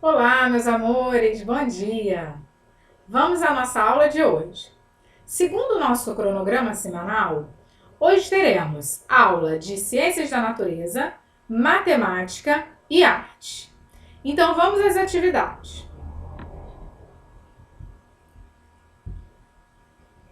Olá, meus amores, bom dia! Vamos à nossa aula de hoje. Segundo o nosso cronograma semanal, hoje teremos aula de Ciências da Natureza, Matemática e Arte. Então vamos às atividades.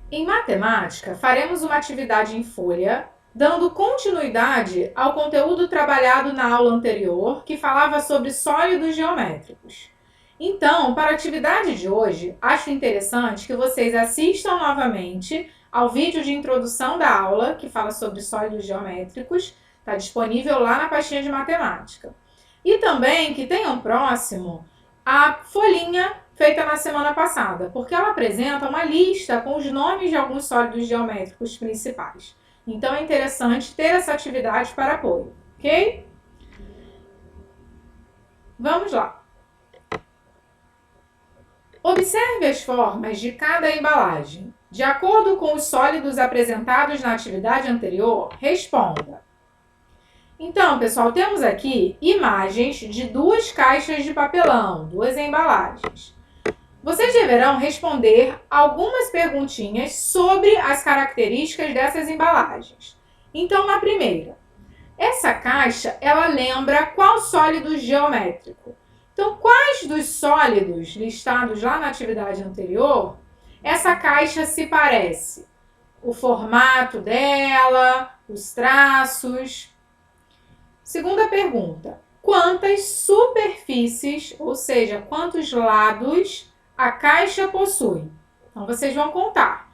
Em Matemática, faremos uma atividade em folha, dando continuidade ao conteúdo trabalhado na aula anterior, que falava sobre sólidos geométricos. Então, para a atividade de hoje, acho interessante que vocês assistam novamente ao vídeo de introdução da aula, que fala sobre sólidos geométricos, está disponível lá na pastinha de matemática. E também que tenham próximo a folhinha feita na semana passada, porque ela apresenta uma lista com os nomes de alguns sólidos geométricos principais. Então é interessante ter essa atividade para apoio, ok? Vamos lá. Observe as formas de cada embalagem. De acordo com os sólidos apresentados na atividade anterior, responda. Então, pessoal, temos aqui imagens de duas caixas de papelão, duas embalagens. Vocês deverão responder algumas perguntinhas sobre as características dessas embalagens. Então, na primeira, essa caixa, ela lembra qual sólido geométrico? Então, quais dos sólidos listados lá na atividade anterior, essa caixa se parece? O formato dela, os traços. Segunda pergunta, quantas superfícies, ou seja, quantos lados a caixa possui? Então, vocês vão contar.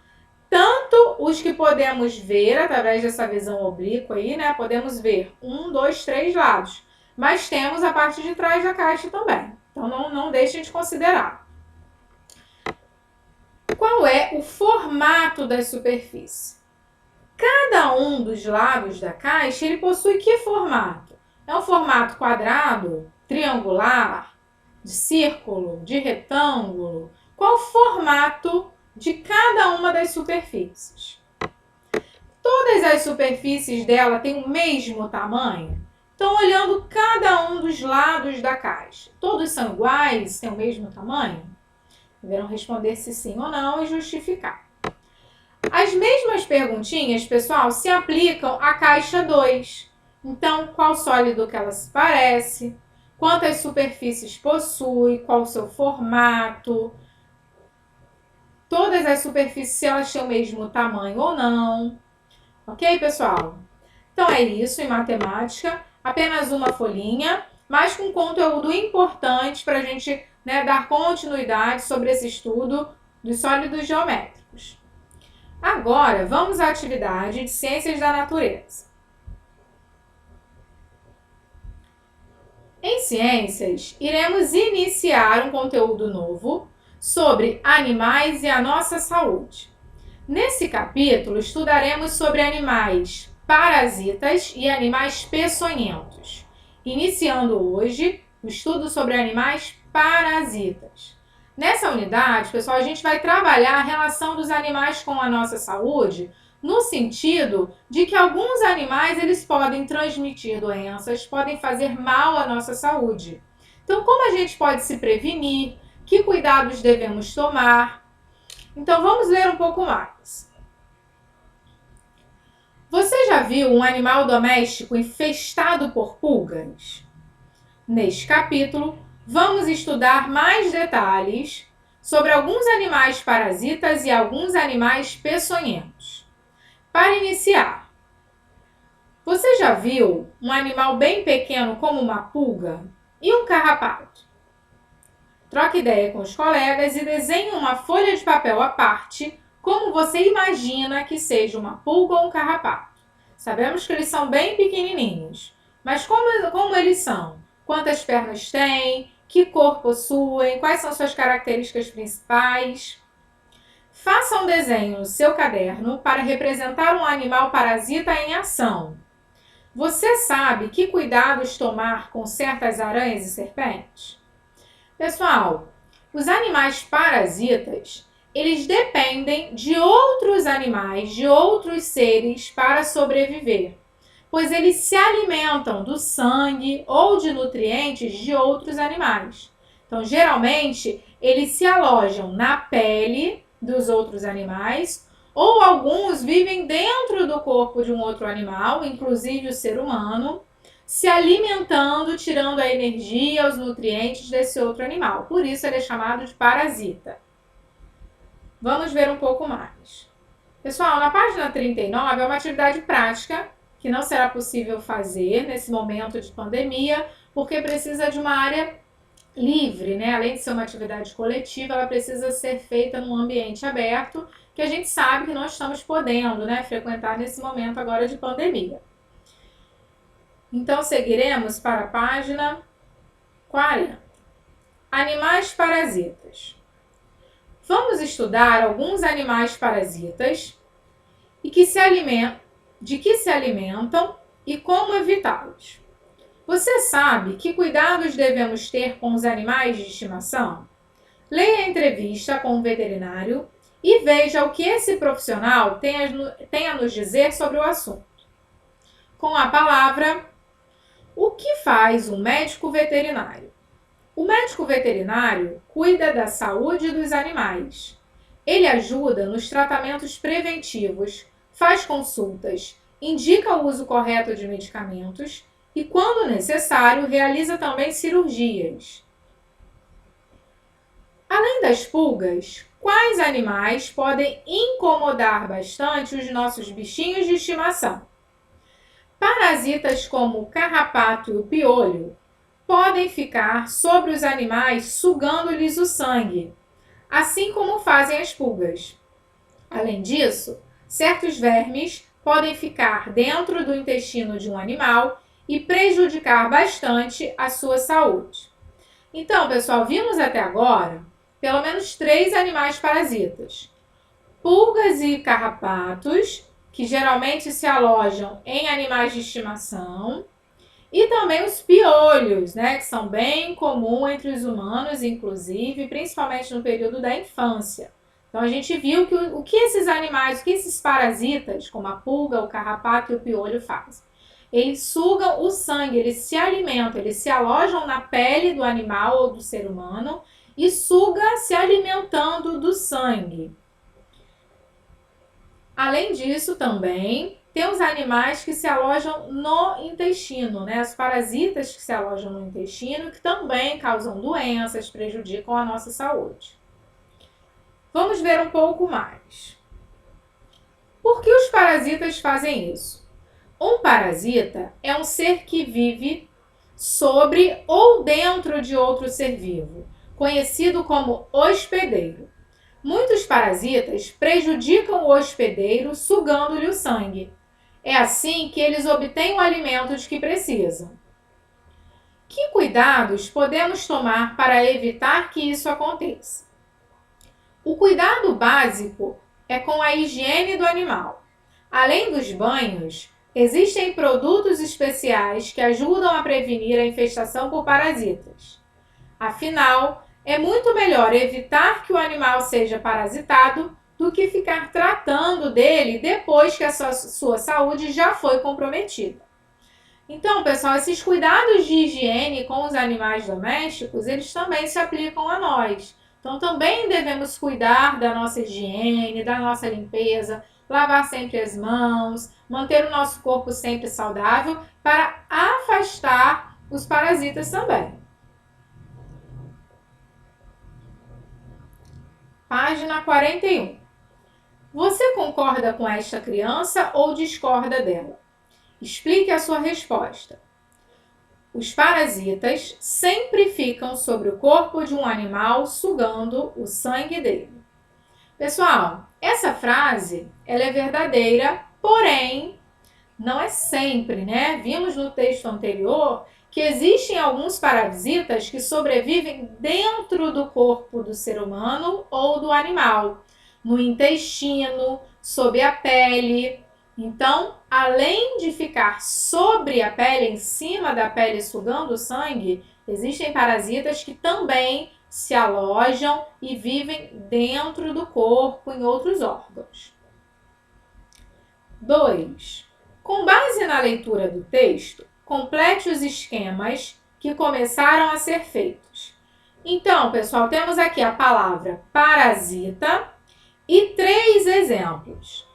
Tanto os que podemos ver através dessa visão oblíqua aí, né? Podemos ver 1, 2, 3 lados. Mas temos a parte de trás da caixa também. Então, não deixem de considerar. Qual é o formato da superfície? Cada um dos lados da caixa, ele possui que formato? É um formato quadrado, triangular, de círculo, de retângulo? Qual o formato de cada uma das superfícies? Todas as superfícies dela têm o mesmo tamanho? Então, olhando cada um dos lados da caixa, todos são iguais, têm o mesmo tamanho? Deverão responder se sim ou não e justificar. As mesmas perguntinhas, pessoal, se aplicam à caixa 2. Então, qual sólido que ela se parece? Quantas superfícies possui? Qual o seu formato? Todas as superfícies, se elas têm o mesmo tamanho ou não. Ok, pessoal? Então, é isso em matemática. Apenas uma folhinha, mas com conteúdo importante para a gente, né, dar continuidade sobre esse estudo dos sólidos geométricos. Agora, vamos à atividade de Ciências da Natureza. Em Ciências, iremos iniciar um conteúdo novo sobre animais e a nossa saúde. Nesse capítulo, estudaremos sobre animais parasitas e animais peçonhentos, iniciando hoje o estudo sobre animais parasitas. Nessa unidade, pessoal, a gente vai trabalhar a relação dos animais com a nossa saúde, no sentido de que alguns animais eles podem transmitir doenças, podem fazer mal à nossa saúde. Então, como a gente pode se prevenir? Que cuidados devemos tomar? Então, vamos ler um pouco mais. Você já viu um animal doméstico infestado por pulgas? Neste capítulo, vamos estudar mais detalhes sobre alguns animais parasitas e alguns animais peçonhentos. Para iniciar, você já viu um animal bem pequeno como uma pulga e um carrapato? Troque ideia com os colegas e desenhe uma folha de papel à parte como você imagina que seja uma pulga ou um carrapato. Sabemos que eles são bem pequenininhos, mas como eles são? Quantas pernas têm? Que cor possuem? Quais são suas características principais? Faça um desenho no seu caderno para representar um animal parasita em ação. Você sabe que cuidados tomar com certas aranhas e serpentes? Pessoal, os animais parasitas, eles dependem de outros animais, de outros seres para sobreviver, pois eles se alimentam do sangue ou de nutrientes de outros animais. Então, geralmente, eles se alojam na pele dos outros animais, ou alguns vivem dentro do corpo de um outro animal, inclusive o ser humano, se alimentando, tirando a energia, os nutrientes desse outro animal. Por isso ele é chamado de parasita. Vamos ver um pouco mais. Pessoal, na página 39 é uma atividade prática que não será possível fazer nesse momento de pandemia, porque precisa de uma área livre, né? Além de ser uma atividade coletiva, ela precisa ser feita num ambiente aberto, que a gente sabe que não estamos podendo, né, frequentar nesse momento agora de pandemia. Então, seguiremos para a página 40. Animais parasitas. Vamos estudar alguns animais parasitas e de que se alimentam e como evitá-los. Você sabe que cuidados devemos ter com os animais de estimação? Leia a entrevista com o veterinário e veja o que esse profissional tem a nos dizer sobre o assunto. Com a palavra, o que faz um médico veterinário? O médico veterinário cuida da saúde dos animais. Ele ajuda nos tratamentos preventivos, faz consultas, indica o uso correto de medicamentos e, quando necessário, realiza também cirurgias. Além das pulgas, quais animais podem incomodar bastante os nossos bichinhos de estimação? Parasitas como o carrapato e o piolho podem ficar sobre os animais sugando-lhes o sangue, assim como fazem as pulgas. Além disso, certos vermes podem ficar dentro do intestino de um animal e prejudicar bastante a sua saúde. Então, pessoal, vimos até agora pelo menos 3 animais parasitas: pulgas e carrapatos, que geralmente se alojam em animais de estimação, e também os piolhos, né, que são bem comuns entre os humanos, inclusive, principalmente no período da infância. Então, a gente viu que o que esses animais, o que esses parasitas, como a pulga, o carrapato e o piolho fazem? Eles sugam o sangue, eles se alimentam, eles se alojam na pele do animal ou do ser humano e suga se alimentando do sangue. Além disso, também tem os animais que se alojam no intestino, né? Os parasitas que se alojam no intestino, que também causam doenças, prejudicam a nossa saúde. Vamos ver um pouco mais. Por que os parasitas fazem isso? Um parasita é um ser que vive sobre ou dentro de outro ser vivo, conhecido como hospedeiro. Muitos parasitas prejudicam o hospedeiro sugando-lhe o sangue. É assim que eles obtêm o alimento de que precisam. Que cuidados podemos tomar para evitar que isso aconteça? O cuidado básico é com a higiene do animal. Além dos banhos, existem produtos especiais que ajudam a prevenir a infestação por parasitas. Afinal, é muito melhor evitar que o animal seja parasitado do que ficar tratando dele depois que a sua saúde já foi comprometida. Então, pessoal, esses cuidados de higiene com os animais domésticos, eles também se aplicam a nós. Então, também devemos cuidar da nossa higiene, da nossa limpeza, lavar sempre as mãos, manter o nosso corpo sempre saudável para afastar os parasitas também. Página 41. Você concorda com esta criança ou discorda dela? Explique a sua resposta. Os parasitas sempre ficam sobre o corpo de um animal sugando o sangue dele. Pessoal, essa frase ela é verdadeira, porém não é sempre, né? Vimos no texto anterior que existem alguns parasitas que sobrevivem dentro do corpo do ser humano ou do animal, no intestino, sob a pele. Então, além de ficar sobre a pele, em cima da pele, sugando o sangue, existem parasitas que também se alojam e vivem dentro do corpo, em outros órgãos. 2. Com base na leitura do texto, complete os esquemas que começaram a ser feitos. Então, pessoal, temos aqui a palavra parasita e 3 exemplos.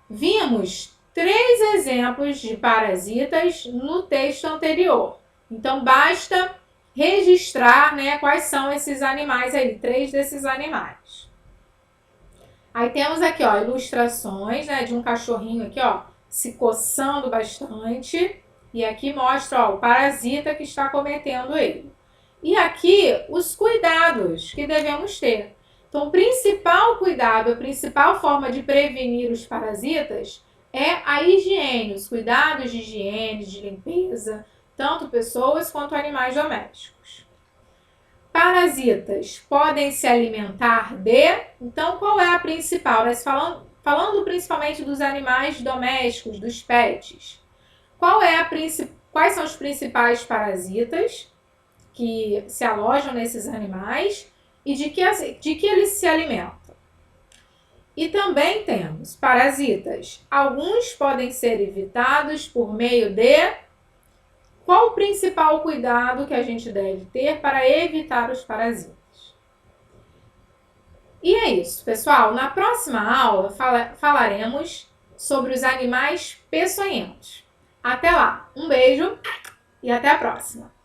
Vimos 3 exemplos de parasitas no texto anterior. Então, basta registrar, né, quais são esses animais aí, 3 desses animais. Aí temos aqui, ó, ilustrações, né, de um cachorrinho aqui, ó, se coçando bastante. E aqui mostra, ó, o parasita que está cometendo ele. E aqui os cuidados que devemos ter. Então, o principal cuidado, a principal forma de prevenir os parasitas é a higiene, os cuidados de higiene, de limpeza, tanto pessoas quanto animais domésticos. Parasitas podem se alimentar de... Então, qual é a principal? Nós falando principalmente dos animais domésticos, dos pets. Quais são os principais parasitas que se alojam nesses animais e de que eles se alimentam? E também temos parasitas. Alguns podem ser evitados por meio de... Qual o principal cuidado que a gente deve ter para evitar os parasitas? E é isso, pessoal. Na próxima aula falaremos sobre os animais peçonhentos. Até lá, um beijo e até a próxima!